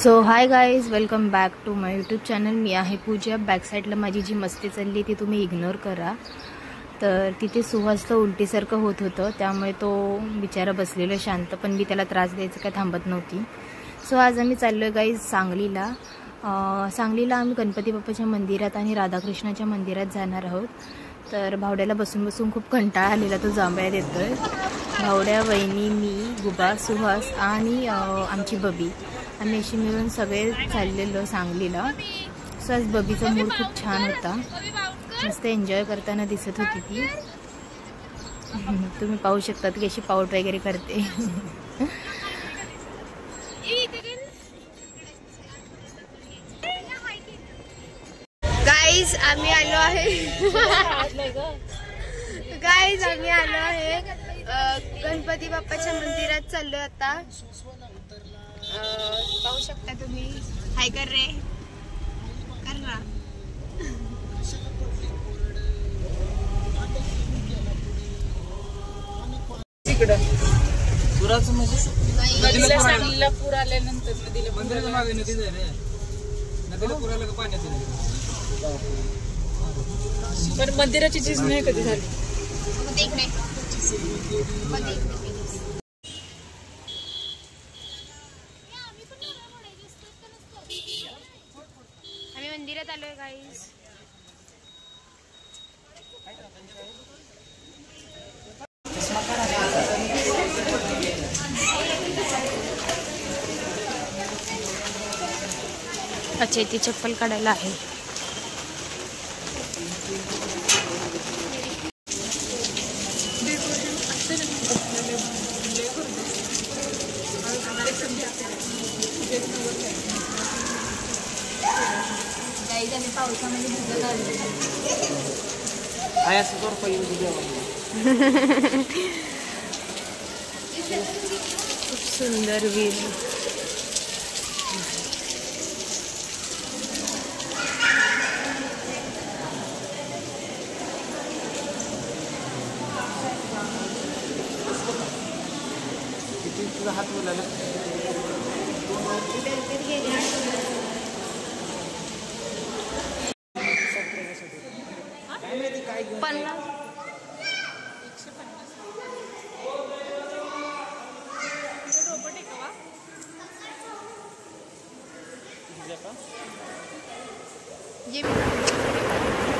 So hi guys, welcome back to my YouTube channel. मी आहे Pooja. Back साईडला माझी जी मस्ती चालली ती तुम्ही इग्नोर करा. तर तिथे सुहासला उलटीसारखं होत होतं, त्यामुळे तो बिचारा बसलेला शांत, पण मी त्याला त्रास द्यायचं काय थांबत नव्हती. सो आज आम्ही चाललो आहे गाईज सांगलीला. सांगलीला आम्ही गणपती बाप्पाच्या मंदिरात आणि राधाकृष्णाच्या मंदिरात जाणार आहोत. तर भावड्याला बसून बसून खूप कंटाळा आलेला, तो जांभळ्या देतोय. भावड्या, वहिनी, मी, गुबा, सुहास आणि आमची बबी, आम्ही अशी मिळून सगळे चाललेलो सांगलीला. सो आज बबीचा मूड खूप छान होता, मस्त एन्जॉय करताना दिसत होती ती. तुम्ही पाहू शकता की अशी पाऊट वगैरे करते. गाईज आम्ही आलो आहे गणपती बाप्पाच्या मंदिरात चाललोय आता. पाहू शकता तुम्ही. हाय कर रे, कर ना. पुराचं म्हणजे नदीला पूर आल्यानंतर नदीला मंदिराच्या मागे नदी आहे रे. नदीला पूर आलं का पाण्यात पण मंदिराची चीज नाही कधी झाली. आम्ही मंदिरात आलोय गाईस. अच्छा, ती चप्पल काढायला आहे. खूप सुंदर व्ह्यू. तुझा हात बोलायला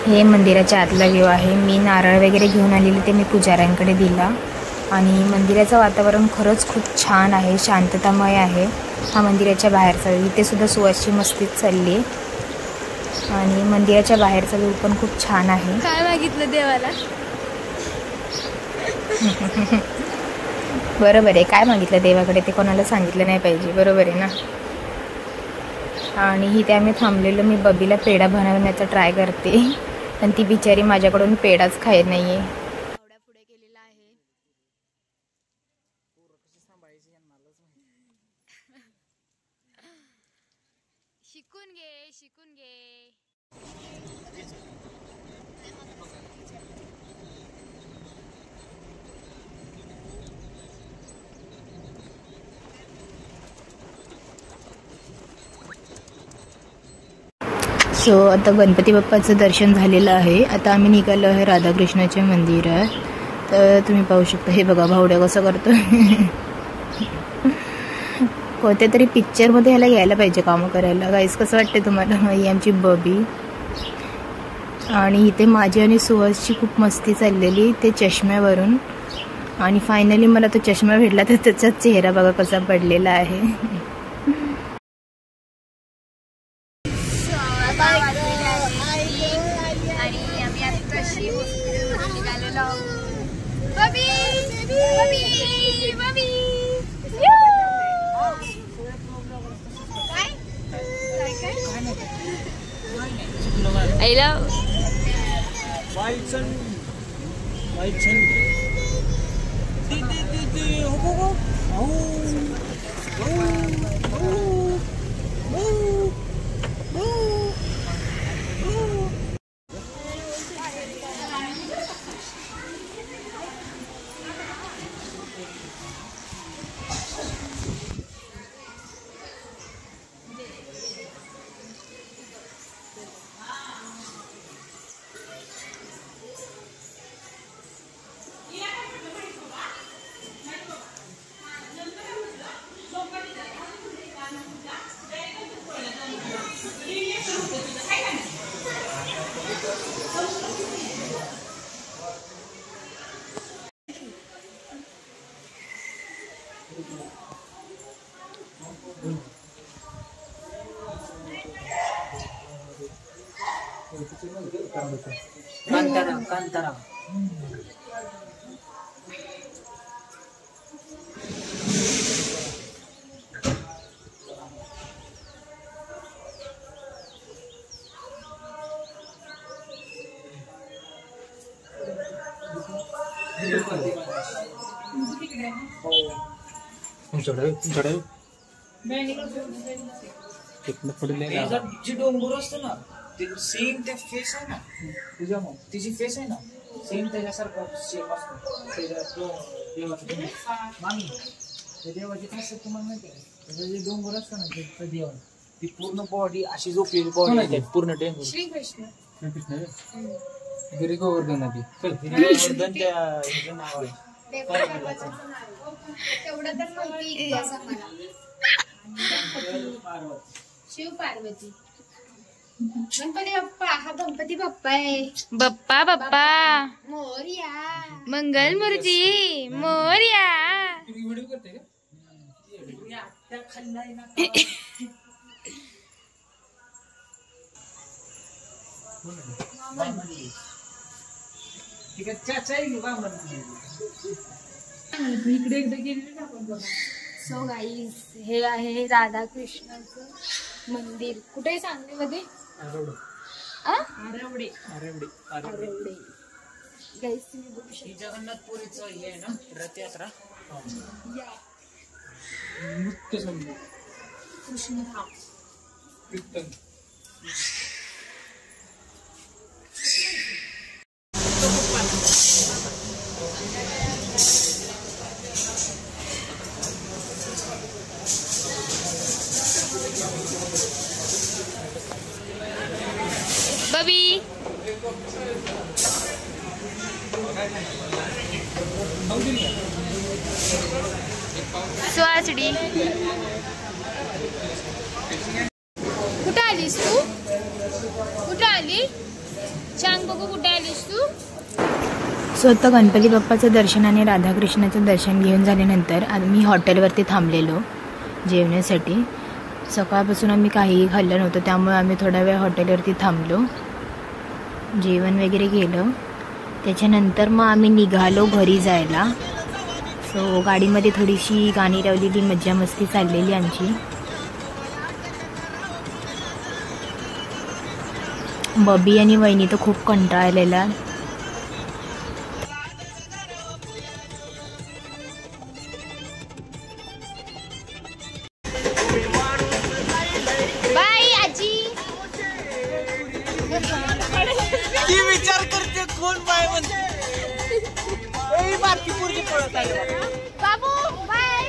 हे मंदिराच्या आतला व्ह्यू आहे. मी नारळ वगैरे घेऊन आलेले ते मी पुजाऱ्यांकडे दिला. आणि मंदिराचं वातावरण खरंच खूप छान आहे, शांततामय आहे. हा मंदिराच्या बाहेरचा व्ह्यू. इथे सुद्धा सुवासची मस्तीच चालली आहे. आणि मंदिराच्या बाहेरचा व्ह्यू पण खूप छान आहे. काय मागितलं देवाला? बरोबर आहे, काय मागितलं देवाकडे ते कोणाला सांगितलं नाही पाहिजे, बरोबर आहे ना. आणि इथे आम्ही थांबलेलो. मी बबीला पेढा बनवण्याचा ट्राय करते, पण ती बिचारी माझ्याकडून पेढाच खात नाहीये. पुढे केलेला आहे. शिकून घे, शिकून घे. सो आता गणपती बाप्पाचं दर्शन झालेलं आहे. आता आम्ही निघालो आहे राधाकृष्णाच्या मंदिरात. तर तुम्ही पाहू शकता, हे बघा भावड्या कसं करतो. कोणत्या तरी पिक्चरमध्ये ह्याला यायला पाहिजे कामं करायला. गाईस कसं वाटते तुम्हाला? ही आमची बबी. आणि इथे माझी आणि सुहासची खूप मस्ती चाललेली ते चष्म्यावरून. आणि फायनली मला तो चष्मा भेटला, तर त्याचा चेहरा बघा कसा पडलेला आहे. कांतारा कांतारा जी डोंगर असतो ना ते सेम ते फेस आहे ना तुझ्या मग तिची फेस आहे ना सेम त्याच्यासारखं शेप असतो मामी त्या देवाची खासियत तुम्हाला माहिती आहे त्याचं जे डोंगर असतं ना ते देवा ती पूर्ण बॉडी अशी झोपलेली बॉडी आहे पूर्ण डेंगू श्रीकृष्ण गिरी गोवर्धन नदी गोवर्धन त्या ह्याचं नाव आहे तेवढं तर माहिती असं मला शिव पार्वती गणपती बाप्पा हा गणपती बाप्पा आहे बाप्पा बाप्पा मोरया मंगल मूर्ती मोरया. व्हिडिओ करते का इकडे एकदा गेले ना आपण बघा. सो गाईज हे आहे राधाकृष्णाचं मंदिर. कुठे आहे सांगलीमध्ये? आरवडे आरवडे. गाईज तुम्ही बघू शकता जगन्नाथपुरीचं हे आहे ना रथयात्रा या नृत्य समजू कृष्णधाम. कीर्तन बबी सुहासडी कुठे आलीस तू? कुठे आली? सांग बघू कुठे आलीस तू? स्वतः गणपती बाप्पाचं दर्शन आणि राधाकृष्णाचं दर्शन घेऊन झाल्यानंतर आम्ही हॉटेलवरती थांबलेलो जेवण्यासाठी. सकाळपासून आम्ही काहीही खाल्लं नव्हतं त्यामुळे आम्ही थोडा वेळ हॉटेलवरती थांबलो, जेवण वगैरे केलं. त्याच्यानंतर मग आम्ही निघालो घरी जायला. सो गाडीमध्ये थोडीशी गाणी लावलेली मज्जा मस्ती चाललेली आमची. बबी आणि वहिनी तर खूप कंटाळलेला. बाय आजी. विचार करते कोण बाय म्हणते बारकी पोरगी पळत आली बाबू बाय.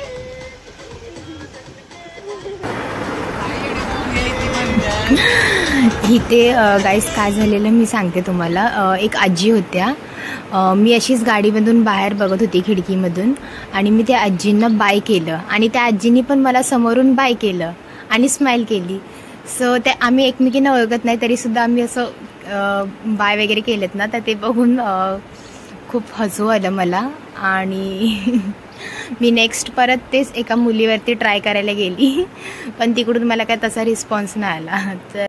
इथे गाईस काय झालेलं मी सांगते तुम्हाला. एक आजी होत्या, मी अशीच गाडीमधून बाहेर बघत होती खिडकीमधून आणि मी त्या आजींना बाय केलं आणि त्या आजींनी पण मला समोरून बाय केलं आणि स्माईल केली. सो ते आम्ही एकमेकींना ओळखत नाही तरीसुद्धा आम्ही असं बाय वगैरे केलेत ना, तर ते बघून खूप हसू आलं मला. आणि मी नेक्स्ट परत तेच एका मुलीवरती ट्राय करायला गेली पण तिकडून मला काय तसा रिस्पॉन्स नाही आला. तर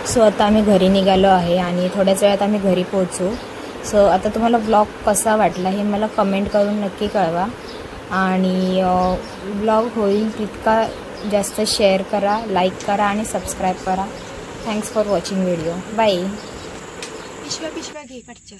सो आता आम्ही घरी निघालो आहे आणि थोड्याच वेळात आम्ही घरी पोहोचू. सो आता तुम्हाला ब्लॉग कसा वाटला हे मला कमेंट करून नक्की कळवा आणि ब्लॉग होईल तितका जास्त शेअर करा, लाईक करा आणि सबस्क्राईब करा. Thanks for watching video. Bye. पिशव्या घे काढच्या.